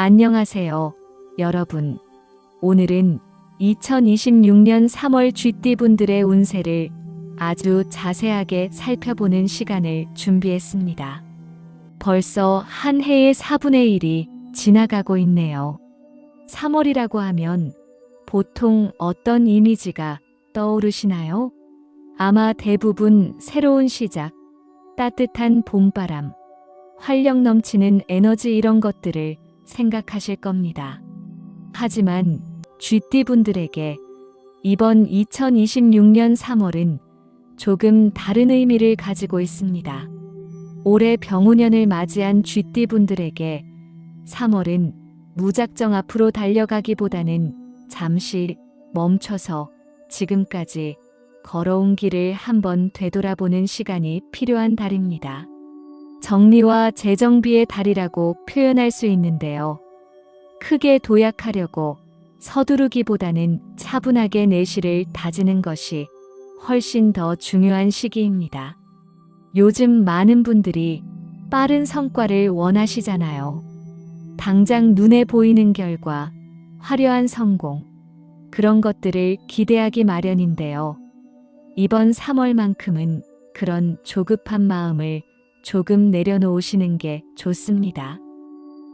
안녕하세요, 여러분. 오늘은 2026년 3월 쥐띠분들의 운세를 아주 자세하게 살펴보는 시간을 준비했습니다. 벌써 한 해의 4분의 1이 지나가고 있네요. 3월이라고 하면 보통 어떤 이미지가 떠오르시나요? 아마 대부분 새로운 시작, 따뜻한 봄바람, 활력 넘치는 에너지 이런 것들을 생각하실 겁니다. 하지만 쥐띠분들에게 이번 2026년 3월은 조금 다른 의미를 가지고 있습니다. 올해 병우년을 맞이한 쥐띠분들에게 3월은 무작정 앞으로 달려가기보다는 잠시 멈춰서 지금까지 걸어온 길을 한번 되돌아보는 시간이 필요한 달입니다. 정리와 재정비의 달이라고 표현할 수 있는데요. 크게 도약하려고 서두르기보다는 차분하게 내실을 다지는 것이 훨씬 더 중요한 시기입니다. 요즘 많은 분들이 빠른 성과를 원하시잖아요. 당장 눈에 보이는 결과, 화려한 성공, 그런 것들을 기대하기 마련인데요. 이번 3월만큼은 그런 조급한 마음을 조금 내려놓으시는 게 좋습니다.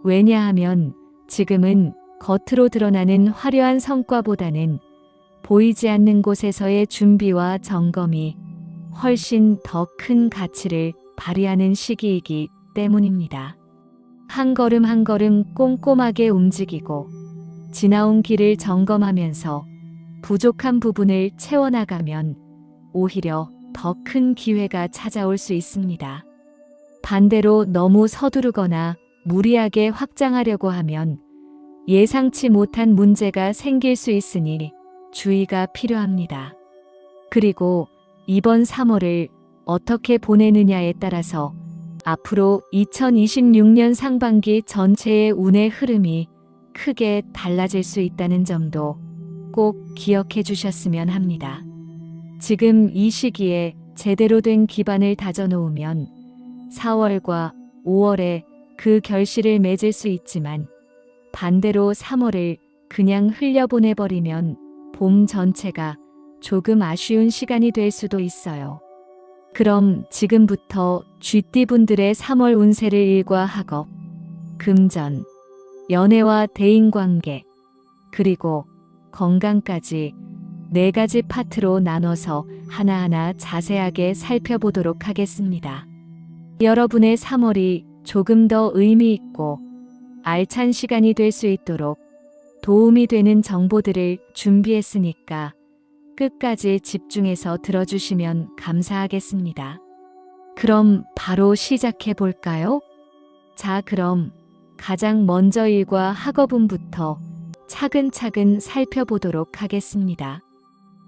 왜냐하면 지금은 겉으로 드러나는 화려한 성과보다는 보이지 않는 곳에서의 준비와 점검이 훨씬 더 큰 가치를 발휘하는 시기이기 때문입니다. 한 걸음 한 걸음 꼼꼼하게 움직이고 지나온 길을 점검하면서 부족한 부분을 채워나가면 오히려 더 큰 기회가 찾아올 수 있습니다. 반대로 너무 서두르거나 무리하게 확장하려고 하면 예상치 못한 문제가 생길 수 있으니 주의가 필요합니다. 그리고 이번 3월을 어떻게 보내느냐에 따라서 앞으로 2026년 상반기 전체의 운의 흐름이 크게 달라질 수 있다는 점도 꼭 기억해 주셨으면 합니다. 지금 이 시기에 제대로 된 기반을 다져놓으면 4월과 5월에 그 결실을 맺을 수 있지만 반대로 3월을 그냥 흘려보내버리면 봄 전체가 조금 아쉬운 시간이 될 수도 있어요. 그럼 지금부터 쥐띠분들의 3월 운세를 일과하고 금전, 연애와 대인관계, 그리고 건강까지 4가지 파트로 나눠서 하나하나 자세하게 살펴보도록 하겠습니다. 여러분의 3월이 조금 더 의미 있고 알찬 시간이 될 수 있도록 도움이 되는 정보들을 준비했으니까 끝까지 집중해서 들어주시면 감사하겠습니다. 그럼 바로 시작해 볼까요? 자, 그럼 가장 먼저 일과 학업운부터 차근차근 살펴보도록 하겠습니다.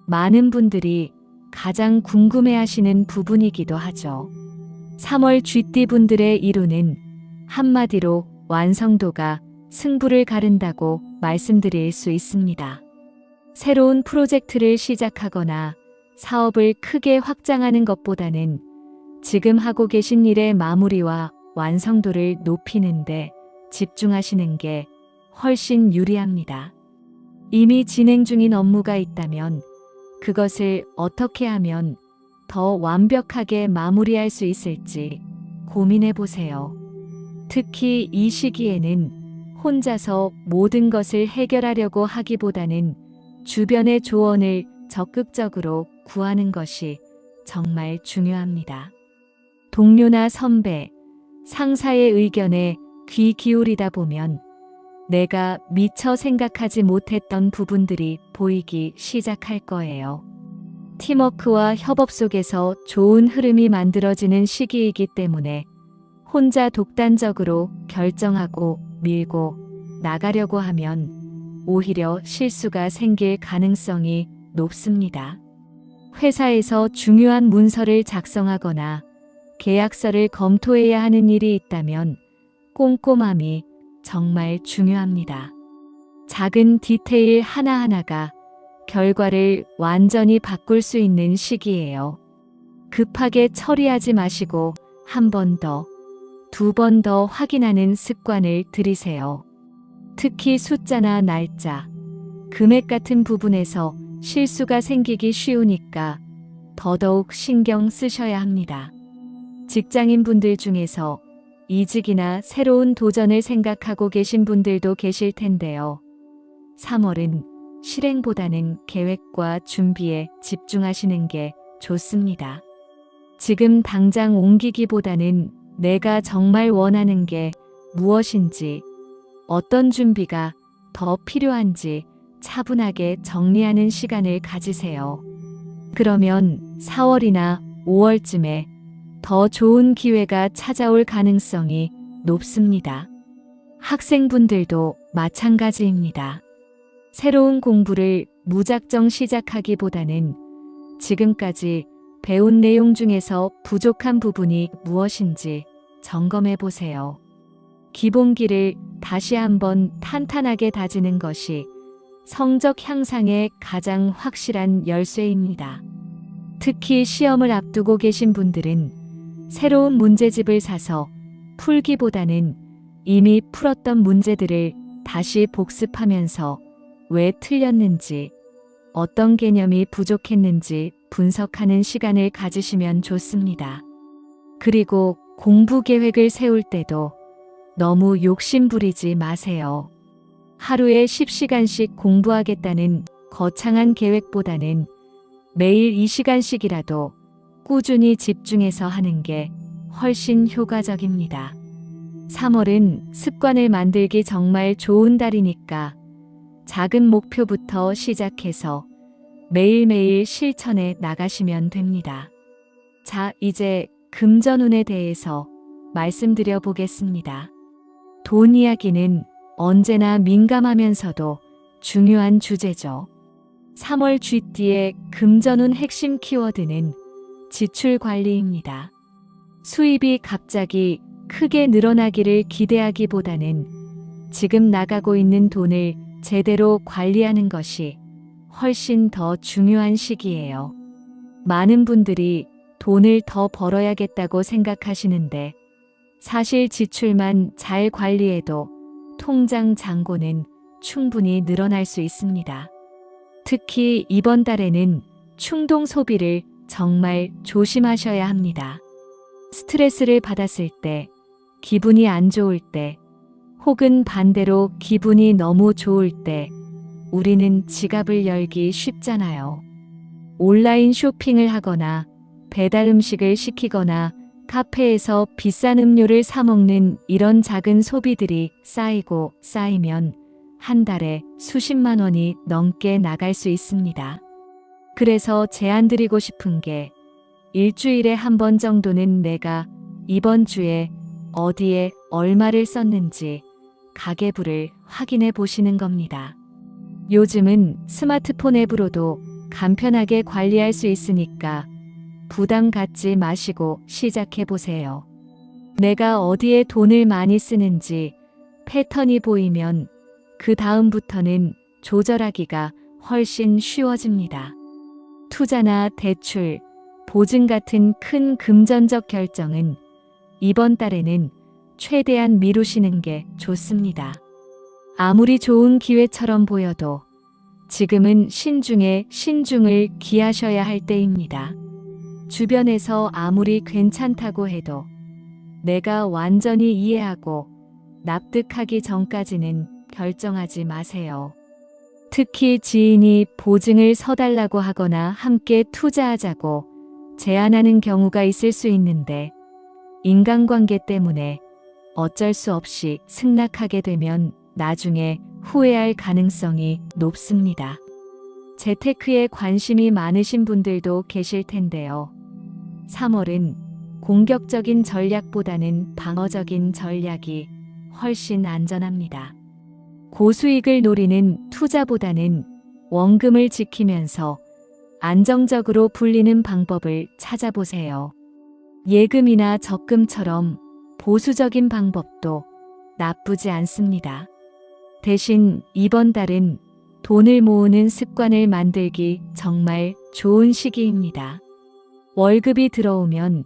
많은 분들이 가장 궁금해하시는 부분이기도 하죠. 3월 쥐띠분들의 일운은 한마디로 완성도가 승부를 가른다고 말씀드릴 수 있습니다. 새로운 프로젝트를 시작하거나 사업을 크게 확장하는 것보다는 지금 하고 계신 일의 마무리와 완성도를 높이는데 집중하시는 게 훨씬 유리합니다. 이미 진행 중인 업무가 있다면 그것을 어떻게 하면 더 완벽하게 마무리할 수 있을지 고민해 보세요. 특히 이 시기에는 혼자서 모든 것을 해결하려고 하기보다는 주변의 조언을 적극적으로 구하는 것이 정말 중요합니다. 동료나 선배, 상사의 의견에 귀 기울이다 보면 내가 미처 생각하지 못했던 부분들이 보이기 시작할 거예요. 팀워크와 협업 속에서 좋은 흐름이 만들어지는 시기이기 때문에 혼자 독단적으로 결정하고 밀고 나가려고 하면 오히려 실수가 생길 가능성이 높습니다. 회사에서 중요한 문서를 작성하거나 계약서를 검토해야 하는 일이 있다면 꼼꼼함이 정말 중요합니다. 작은 디테일 하나하나가 결과를 완전히 바꿀 수 있는 시기예요. 급하게 처리하지 마시고 한 번 더, 2번 더 확인하는 습관을 들이세요. 특히 숫자나 날짜, 금액 같은 부분에서 실수가 생기기 쉬우니까 더더욱 신경 쓰셔야 합니다. 직장인 분들 중에서 이직이나 새로운 도전을 생각하고 계신 분들도 계실 텐데요. 3월은 실행보다는 계획과 준비에 집중하시는 게 좋습니다. 지금 당장 옮기기보다는 내가 정말 원하는 게 무엇인지, 어떤 준비가 더 필요한지 차분하게 정리하는 시간을 가지세요. 그러면 4월이나 5월쯤에 더 좋은 기회가 찾아올 가능성이 높습니다. 학생분들도 마찬가지입니다. 새로운 공부를 무작정 시작하기보다는 지금까지 배운 내용 중에서 부족한 부분이 무엇인지 점검해 보세요. 기본기를 다시 한번 탄탄하게 다지는 것이 성적 향상에 가장 확실한 열쇠입니다. 특히 시험을 앞두고 계신 분들은 새로운 문제집을 사서 풀기보다는 이미 풀었던 문제들을 다시 복습하면서 왜 틀렸는지, 어떤 개념이 부족했는지 분석하는 시간을 가지시면 좋습니다. 그리고 공부 계획을 세울 때도 너무 욕심 부리지 마세요. 하루에 10시간씩 공부하겠다는 거창한 계획보다는 매일 2시간씩이라도 꾸준히 집중해서 하는 게 훨씬 효과적입니다. 3월은 습관을 만들기 정말 좋은 달이니까 작은 목표부터 시작해서 매일매일 실천해 나가시면 됩니다. 자, 이제 금전운에 대해서 말씀드려 보겠습니다. 돈 이야기는 언제나 민감하면서도 중요한 주제죠. 3월 GD의 금전운 핵심 키워드는 지출 관리입니다. 수입이 갑자기 크게 늘어나기를 기대하기보다는 지금 나가고 있는 돈을 제대로 관리하는 것이 훨씬 더 중요한 시기예요. 많은 분들이 돈을 더 벌어야겠다고 생각하시는데 사실 지출만 잘 관리해도 통장 잔고는 충분히 늘어날 수 있습니다. 특히 이번 달에는 충동 소비를 정말 조심하셔야 합니다. 스트레스를 받았을 때, 기분이 안 좋을 때, 혹은 반대로 기분이 너무 좋을 때 우리는 지갑을 열기 쉽잖아요. 온라인 쇼핑을 하거나 배달 음식을 시키거나 카페에서 비싼 음료를 사 먹는 이런 작은 소비들이 쌓이고 쌓이면 한 달에 수십만 원이 넘게 나갈 수 있습니다. 그래서 제안드리고 싶은 게 일주일에 한 번 정도는 내가 이번 주에 어디에 얼마를 썼는지 가계부를 확인해 보시는 겁니다. 요즘은 스마트폰 앱으로도 간편하게 관리할 수 있으니까 부담 갖지 마시고 시작해 보세요. 내가 어디에 돈을 많이 쓰는지 패턴이 보이면 그 다음부터는 조절하기가 훨씬 쉬워집니다. 투자나 대출, 보증 같은 큰 금전적 결정은 이번 달에는 최대한 미루시는 게 좋습니다. 아무리 좋은 기회처럼 보여도 지금은 신중에 신중을 기하셔야 할 때입니다. 주변에서 아무리 괜찮다고 해도 내가 완전히 이해하고 납득하기 전까지는 결정하지 마세요. 특히 지인이 보증을 서달라고 하거나 함께 투자하자고 제안하는 경우가 있을 수 있는데 인간관계 때문에 어쩔 수 없이 승낙하게 되면 나중에 후회할 가능성이 높습니다. 재테크에 관심이 많으신 분들도 계실 텐데요. 3월은 공격적인 전략보다는 방어적인 전략이 훨씬 안전합니다. 고수익을 노리는 투자보다는 원금을 지키면서 안정적으로 불리는 방법을 찾아보세요. 예금이나 적금처럼 보수적인 방법도 나쁘지 않습니다. 대신 이번 달은 돈을 모으는 습관을 만들기 정말 좋은 시기입니다. 월급이 들어오면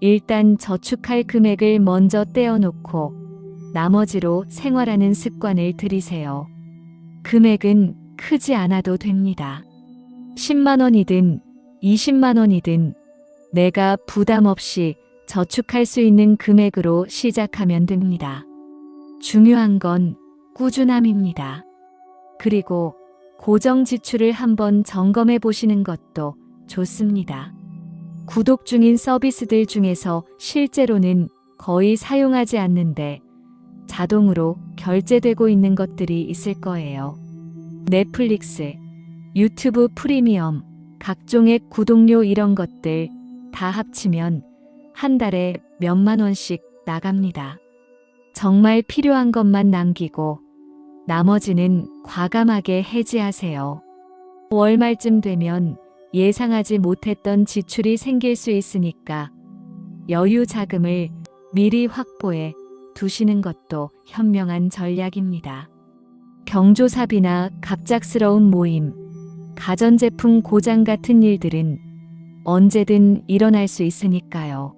일단 저축할 금액을 먼저 떼어놓고 나머지로 생활하는 습관을 들이세요. 금액은 크지 않아도 됩니다. 10만 원이든 20만 원이든 내가 부담 없이 저축할 수 있는 금액으로 시작하면 됩니다. 중요한 건 꾸준함입니다. 그리고 고정 지출을 한번 점검해 보시는 것도 좋습니다. 구독 중인 서비스들 중에서 실제로는 거의 사용하지 않는데 자동으로 결제되고 있는 것들이 있을 거예요. 넷플릭스, 유튜브 프리미엄, 각종의 구독료 이런 것들 다 합치면 한 달에 몇만 원씩 나갑니다. 정말 필요한 것만 남기고 나머지는 과감하게 해지하세요. 월말쯤 되면 예상하지 못했던 지출이 생길 수 있으니까 여유 자금을 미리 확보해 두시는 것도 현명한 전략입니다. 경조사비나 갑작스러운 모임, 가전제품 고장 같은 일들은 언제든 일어날 수 있으니까요.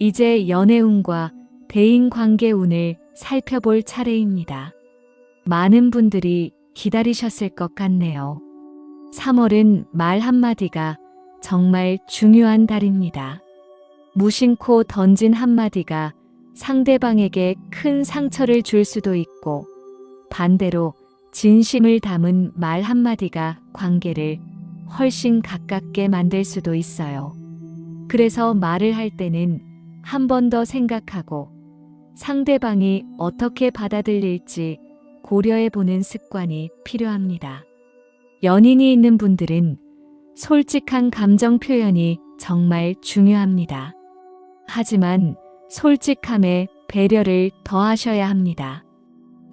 이제 연애운과 대인관계운을 살펴볼 차례입니다. 많은 분들이 기다리셨을 것 같네요. 3월은 말 한마디가 정말 중요한 달입니다. 무심코 던진 한마디가 상대방에게 큰 상처를 줄 수도 있고 반대로 진심을 담은 말 한마디가 관계를 훨씬 가깝게 만들 수도 있어요. 그래서 말을 할 때는 한 번 더 생각하고 상대방이 어떻게 받아들일지 고려해 보는 습관이 필요합니다. 연인이 있는 분들은 솔직한 감정 표현이 정말 중요합니다. 하지만 솔직함에 배려를 더하셔야 합니다.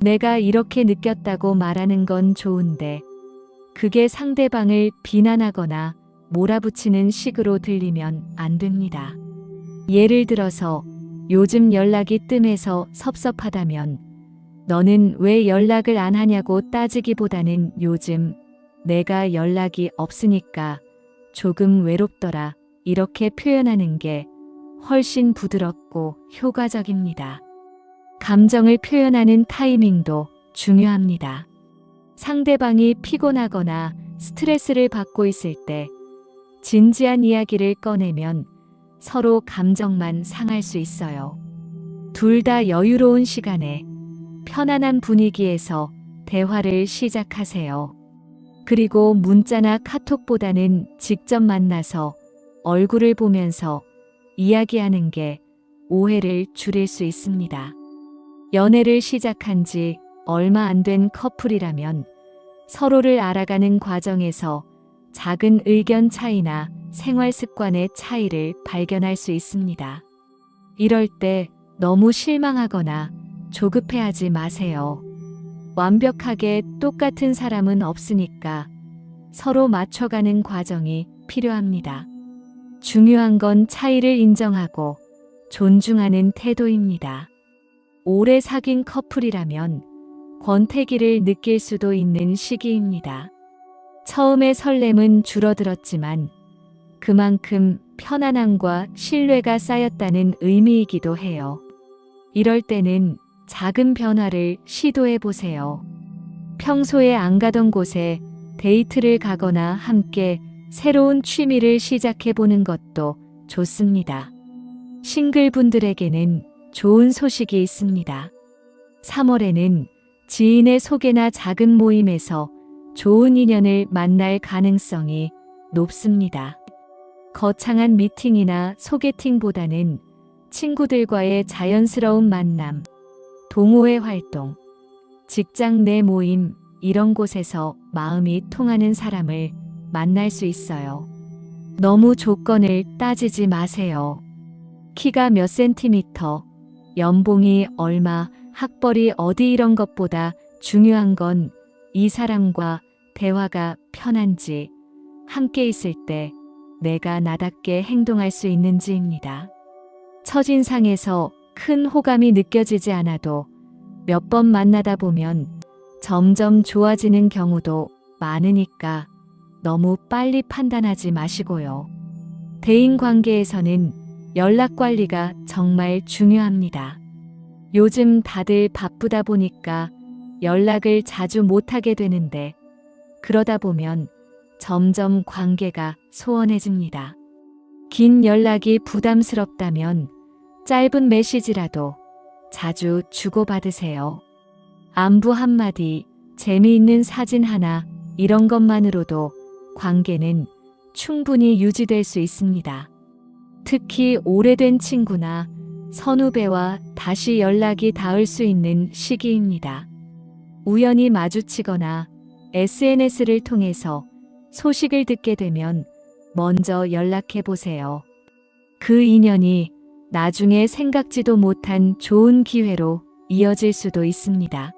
내가 이렇게 느꼈다고 말하는 건 좋은데 그게 상대방을 비난하거나 몰아붙이는 식으로 들리면 안 됩니다. 예를 들어서 요즘 연락이 뜸해서 섭섭하다면 너는 왜 연락을 안 하냐고 따지기보다는 요즘 내가 연락이 없으니까 조금 외롭더라 이렇게 표현하는 게 훨씬 부드럽고 효과적입니다. 감정을 표현하는 타이밍도 중요합니다. 상대방이 피곤하거나 스트레스를 받고 있을 때 진지한 이야기를 꺼내면 서로 감정만 상할 수 있어요. 둘 다 여유로운 시간에 편안한 분위기에서 대화를 시작하세요. 그리고 문자나 카톡보다는 직접 만나서 얼굴을 보면서 이야기하는 게 오해를 줄일 수 있습니다. 연애를 시작한 지 얼마 안 된 커플이라면 서로를 알아가는 과정에서 작은 의견 차이나 생활 습관의 차이를 발견할 수 있습니다. 이럴 때 너무 실망하거나 조급해하지 마세요. 완벽하게 똑같은 사람은 없으니까 서로 맞춰가는 과정이 필요합니다. 중요한 건 차이를 인정하고 존중하는 태도입니다. 오래 사귄 커플이라면 권태기를 느낄 수도 있는 시기입니다. 처음에 설렘은 줄어들었지만 그만큼 편안함과 신뢰가 쌓였다는 의미이기도 해요. 이럴 때는 작은 변화를 시도해 보세요. 평소에 안 가던 곳에 데이트를 가거나 함께 새로운 취미를 시작해 보는 것도 좋습니다. 싱글분들에게는 좋은 소식이 있습니다. 3월에는 지인의 소개나 작은 모임에서 좋은 인연을 만날 가능성이 높습니다. 거창한 미팅이나 소개팅보다는 친구들과의 자연스러운 만남, 동호회 활동, 직장 내 모임 이런 곳에서 마음이 통하는 사람을 만날 수 있어요. 너무 조건을 따지지 마세요. 키가 몇 센티미터, 연봉이 얼마, 학벌이 어디 이런 것보다 중요한 건 이 사람과 대화가 편한지, 함께 있을 때 내가 나답게 행동할 수 있는지입니다. 첫인상에서 큰 호감이 느껴지지 않아도 몇 번 만나다 보면 점점 좋아지는 경우도 많으니까 너무 빨리 판단하지 마시고요. 대인관계에서는 연락 관리가 정말 중요합니다. 요즘 다들 바쁘다 보니까 연락을 자주 못하게 되는데 그러다 보면 점점 관계가 소원해집니다. 긴 연락이 부담스럽다면 짧은 메시지라도 자주 주고받으세요. 안부 한마디, 재미있는 사진 하나, 이런 것만으로도 관계는 충분히 유지될 수 있습니다. 특히 오래된 친구나 선후배와 다시 연락이 닿을 수 있는 시기입니다. 우연히 마주치거나 SNS를 통해서 소식을 듣게 되면 먼저 연락해 보세요. 그 인연이 나중에 생각지도 못한 좋은 기회로 이어질 수도 있습니다.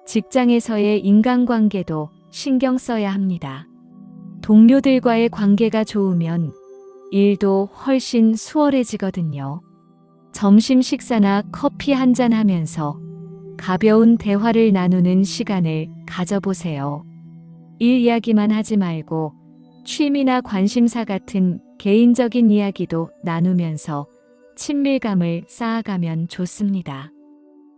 직장에서의 인간관계도 신경 써야 합니다. 동료들과의 관계가 좋으면 일도 훨씬 수월해지거든요. 점심 식사나 커피 한잔 하면서 가벼운 대화를 나누는 시간을 가져보세요. 일 이야기만 하지 말고 취미나 관심사 같은 개인적인 이야기도 나누면서 친밀감을 쌓아가면 좋습니다.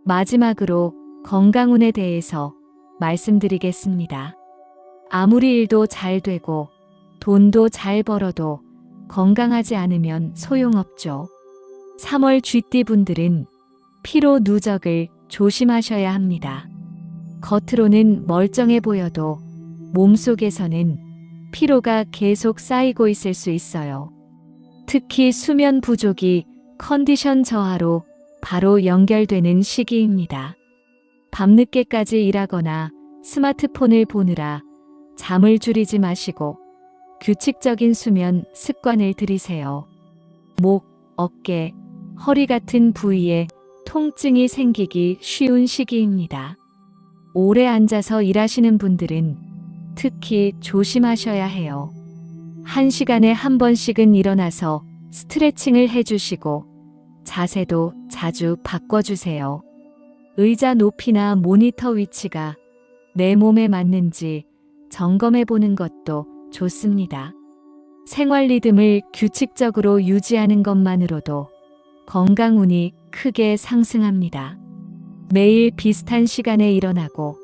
마지막으로 건강운에 대해서 말씀드리겠습니다. 아무리 일도 잘 되고 돈도 잘 벌어도 건강하지 않으면 소용없죠. 3월 쥐띠 분들은 피로 누적을 조심하셔야 합니다. 겉으로는 멀쩡해 보여도 몸속에서는 피로가 계속 쌓이고 있을 수 있어요. 특히 수면 부족이 컨디션 저하로 바로 연결되는 시기입니다. 밤늦게까지 일하거나 스마트폰을 보느라 잠을 줄이지 마시고 규칙적인 수면 습관을 들이세요. 목, 어깨, 허리 같은 부위에 통증이 생기기 쉬운 시기입니다. 오래 앉아서 일하시는 분들은 특히 조심하셔야 해요. 1시간에 한 번씩은 일어나서 스트레칭을 해주시고 자세도 자주 바꿔주세요. 의자 높이나 모니터 위치가 내 몸에 맞는지 점검해 보는 것도 좋습니다. 생활 리듬을 규칙적으로 유지하는 것만으로도 건강운이 크게 상승합니다. 매일 비슷한 시간에 일어나고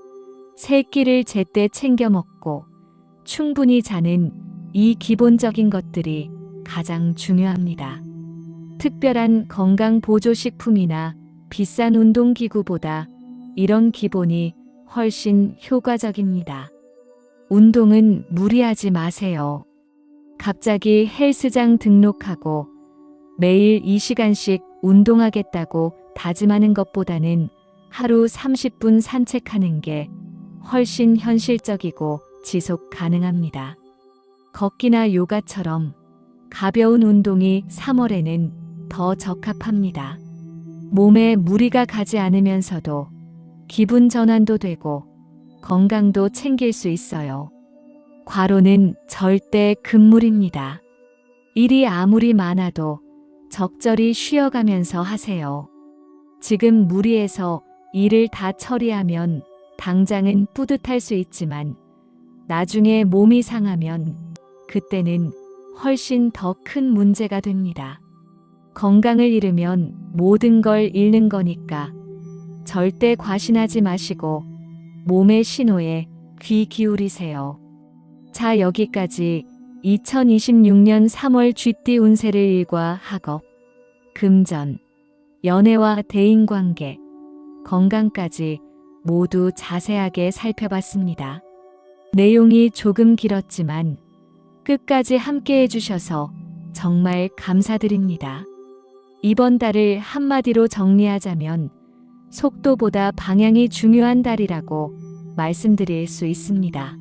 새 끼를 제때 챙겨 먹고 충분히 자는 이 기본적인 것들이 가장 중요합니다. 특별한 건강 보조식품이나 비싼 운동기구보다 이런 기본이 훨씬 효과적입니다. 운동은 무리하지 마세요. 갑자기 헬스장 등록하고 매일 2시간씩 운동하겠다고 다짐하는 것보다는 하루 30분 산책하는 게 훨씬 현실적이고 지속 가능합니다. 걷기나 요가처럼 가벼운 운동이 3월에는 더 적합합니다. 몸에 무리가 가지 않으면서도 기분 전환도 되고 건강도 챙길 수 있어요. 과로는 절대 금물입니다. 일이 아무리 많아도 적절히 쉬어가면서 하세요. 지금 무리해서 일을 다 처리하면 당장은 뿌듯할 수 있지만 나중에 몸이 상하면 그때는 훨씬 더 큰 문제가 됩니다. 건강을 잃으면 모든 걸 잃는 거니까 절대 과신하지 마시고 몸의 신호에 귀 기울이세요. 자, 여기까지 2026년 3월 쥐띠 운세를 일과 학업, 금전, 연애와 대인관계, 건강까지 모두 자세하게 살펴봤습니다. 내용이 조금 길었지만 끝까지 함께 해주셔서 정말 감사드립니다. 이번 달을 한마디로 정리하자면 속도보다 방향이 중요한 달이라고 말씀드릴 수 있습니다.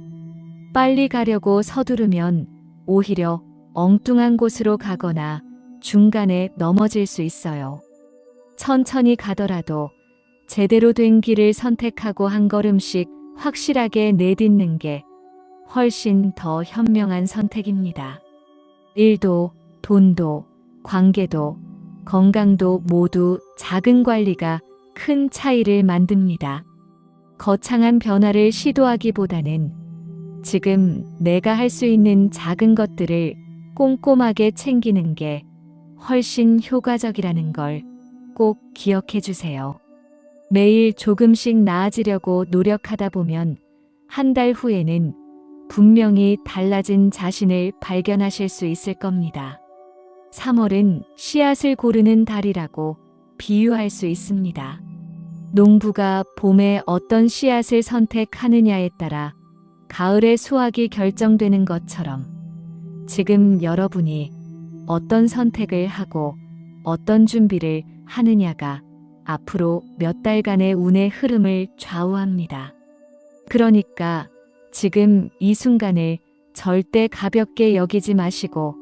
빨리 가려고 서두르면 오히려 엉뚱한 곳으로 가거나 중간에 넘어질 수 있어요. 천천히 가더라도 제대로 된 길을 선택하고 한 걸음씩 확실하게 내딛는 게 훨씬 더 현명한 선택입니다. 일도, 돈도, 관계도, 건강도 모두 작은 관리가 큰 차이를 만듭니다. 거창한 변화를 시도하기보다는 지금 내가 할 수 있는 작은 것들을 꼼꼼하게 챙기는 게 훨씬 효과적이라는 걸 꼭 기억해 주세요. 매일 조금씩 나아지려고 노력하다 보면 한 달 후에는 분명히 달라진 자신을 발견하실 수 있을 겁니다. 3월은 씨앗을 고르는 달이라고 비유할 수 있습니다. 농부가 봄에 어떤 씨앗을 선택하느냐에 따라 가을의 수확이 결정되는 것처럼 지금 여러분이 어떤 선택을 하고 어떤 준비를 하느냐가 앞으로 몇 달간의 운의 흐름을 좌우합니다. 그러니까 지금 이 순간을 절대 가볍게 여기지 마시고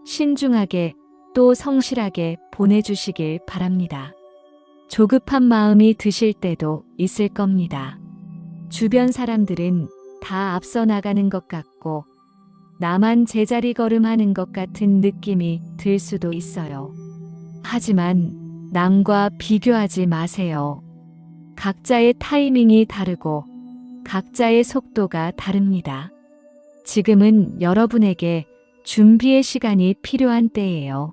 신중하게 또 성실하게 보내주시길 바랍니다. 조급한 마음이 드실 때도 있을 겁니다. 주변 사람들은 다 앞서 나가는 것 같고 나만 제자리 걸음하는 것 같은 느낌이 들 수도 있어요. 하지만 남과 비교하지 마세요. 각자의 타이밍이 다르고 각자의 속도가 다릅니다. 지금은 여러분에게 준비의 시간이 필요한 때예요.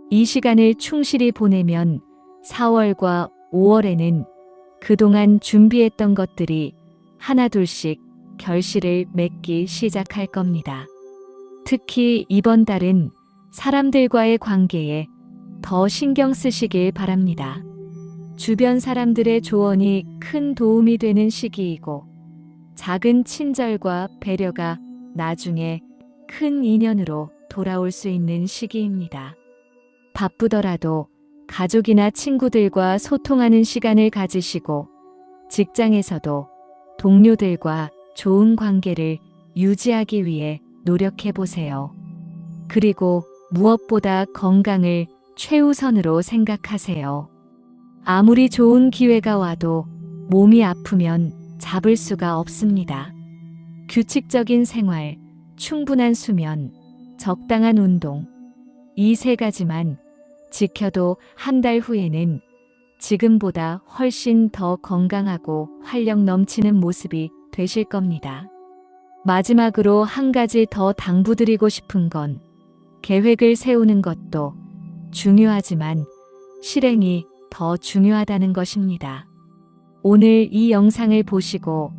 이 시간을 충실히 보내면 4월과 5월에는 그동안 준비했던 것들이 하나둘씩 결실을 맺기 시작할 겁니다. 특히 이번 달은 사람들과의 관계에 더 신경 쓰시길 바랍니다. 주변 사람들의 조언이 큰 도움이 되는 시기이고 작은 친절과 배려가 나중에 큰 인연으로 돌아올 수 있는 시기입니다. 바쁘더라도 가족이나 친구들과 소통하는 시간을 가지시고 직장에서도 동료들과 좋은 관계를 유지하기 위해 노력해 보세요. 그리고 무엇보다 건강을 최우선으로 생각하세요. 아무리 좋은 기회가 와도 몸이 아프면 잡을 수가 없습니다. 규칙적인 생활, 충분한 수면, 적당한 운동, 이 세 가지만 지켜도 한 달 후에는 지금보다 훨씬 더 건강하고 활력 넘치는 모습이 되실 겁니다. 마지막으로 한 가지 더 당부드리고 싶은 건 계획을 세우는 것도 중요하지만 실행이 더 중요하다는 것입니다. 오늘 이 영상을 보시고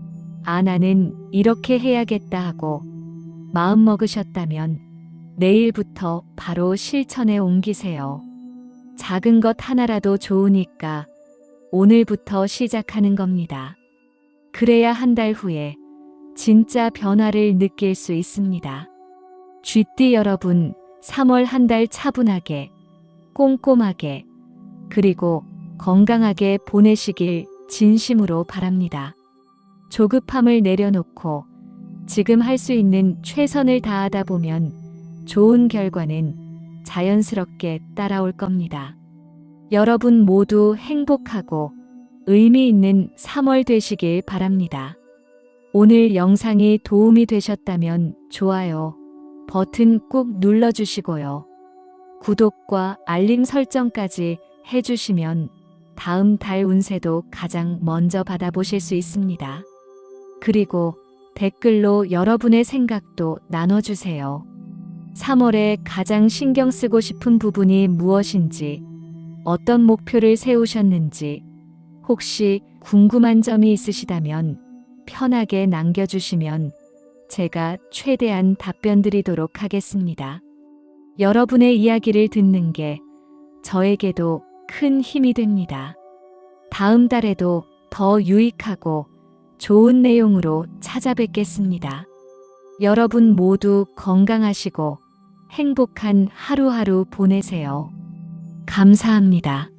나는 이렇게 해야겠다 하고 마음먹으셨다면 내일부터 바로 실천에 옮기세요. 작은 것 하나라도 좋으니까 오늘부터 시작하는 겁니다. 그래야 한 달 후에 진짜 변화를 느낄 수 있습니다. 쥐띠 여러분, 3월 한 달 차분하게, 꼼꼼하게, 그리고 건강하게 보내시길 진심으로 바랍니다. 조급함을 내려놓고 지금 할 수 있는 최선을 다하다 보면 좋은 결과는 자연스럽게 따라올 겁니다. 여러분 모두 행복하고 의미 있는 3월 되시길 바랍니다. 오늘 영상이 도움이 되셨다면 좋아요 버튼 꾹 눌러주시고요. 구독과 알림 설정까지 해주시면 다음 달 운세도 가장 먼저 받아보실 수 있습니다. 그리고 댓글로 여러분의 생각도 나눠주세요. 3월에 가장 신경 쓰고 싶은 부분이 무엇인지, 어떤 목표를 세우셨는지, 혹시 궁금한 점이 있으시다면 편하게 남겨주시면 제가 최대한 답변 드리도록 하겠습니다. 여러분의 이야기를 듣는 게 저에게도 큰 힘이 됩니다. 다음 달에도 더 유익하고 좋은 내용으로 찾아뵙겠습니다. 여러분 모두 건강하시고 행복한 하루하루 보내세요. 감사합니다.